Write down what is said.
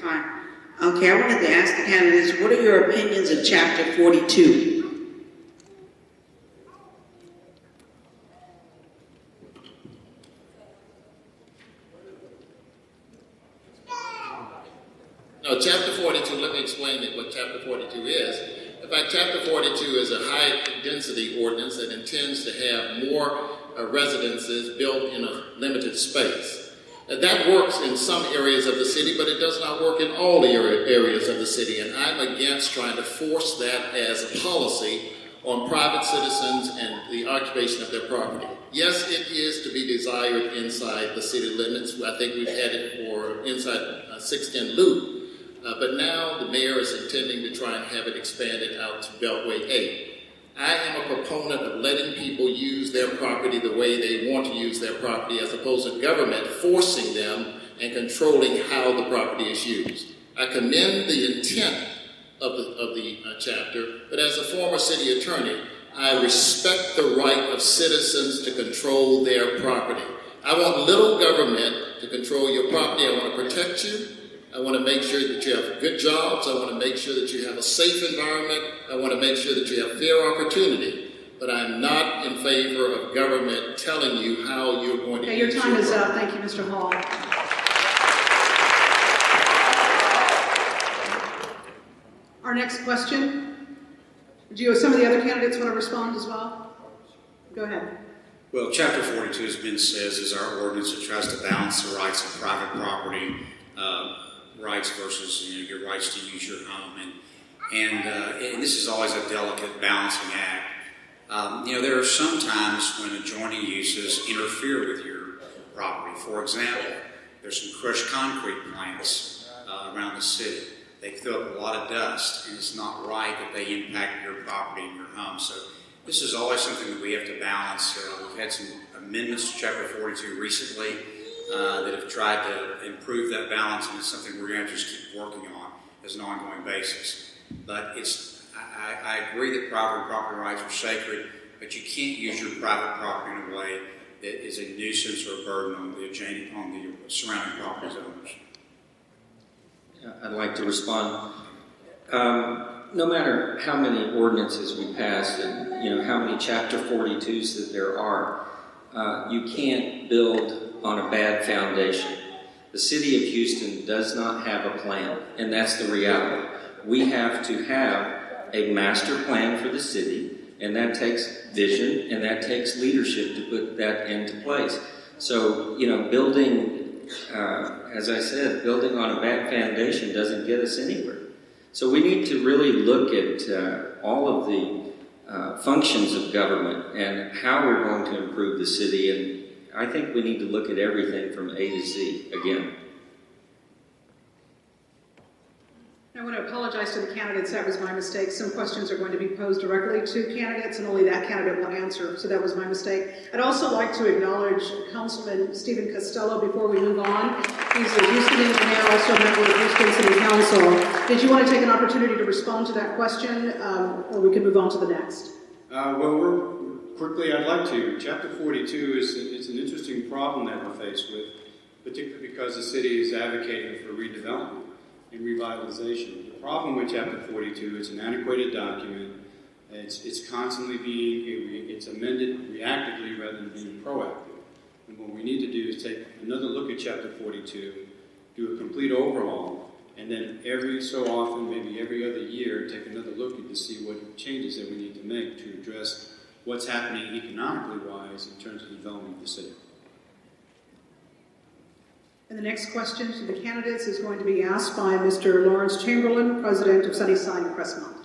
Fine. Okay, I wanted to ask the candidates, what are your opinions of Chapter 42? No, Chapter 42, let me explain what Chapter 42 is. In fact, Chapter 42 is a high-density ordinance that intends to have more residences built in a limited space. That works in some areas of the city, but it does not work in all the areas of the city, and I'm against trying to force that as a policy on private citizens and the occupation of their property. Yes, it is to be desired inside the city limits. I think we've had it for inside 610 Loop. But now the mayor is intending to try and have it expanded out to Beltway 8. I am a proponent of letting people use their property the way they want to use their property, as opposed to government forcing them and controlling how the property is used. I commend the intent of the chapter, but as a former city attorney, I respect the right of citizens to control their property. I want little government to control your property. I want to protect you. I want to make sure that you have good jobs. I want to make sure that you have a safe environment. I want to make sure that you have fair opportunity. But I'm not in favor of government telling you how you're going to use your time is up. Thank you, Mr. Hall. Our next question. Do some of the other candidates want to respond as well? Go ahead. Well, Chapter 42, as Ben says, is our ordinance that tries to balance the rights of private property rights versus your rights to use your home, and this is always a delicate balancing act. There are some times when adjoining uses interfere with your property. For example, there's some crushed concrete plants around the city. They throw up a lot of dust, and it's not right that they impact your property and your home. So this is always something that we have to balance. We've had some amendments to Chapter 42 recently that have tried to improve that balance, and it's something we're going to just keep working on as an ongoing basis. But I agree that private property rights are sacred, but you can't use your private property in a way that is a nuisance or a burden on the surrounding property owners. I'd like to respond. No matter how many ordinances we pass and how many Chapter 42s that there are, you can't build on a bad foundation. The city of Houston does not have a plan, and that's the reality. We have to have a master plan for the city, and that takes vision, and that takes leadership to put that into place. So, building, as I said, building on a bad foundation doesn't get us anywhere. So we need to really look at all of the functions of government and how we're going to improve the city, and I think we need to look at everything from A to Z again. I want to apologize to the candidates. That was my mistake. Some questions are going to be posed directly to candidates, and only that candidate will answer, so that was my mistake. I'd also like to acknowledge Councilman Stephen Costello before we move on. He's a Houston engineer, also a member of Houston City Council. Did you want to take an opportunity to respond to that question, or we can move on to the next? Quickly, I'd like to. Chapter 42 is an interesting problem that we're faced with, particularly because the city is advocating for redevelopment and revitalization. The problem with Chapter 42 is an antiquated document. It's constantly it's amended reactively rather than being proactive. And what we need to do is take another look at Chapter 42, do a complete overhaul, and then every so often, maybe every other year, take another look to see what changes that we need to make to address what's happening economically wise in terms of development of the city. And the next question to the candidates is going to be asked by Mr. Lawrence Chamberlain, President of Sunnyside and Crestmont.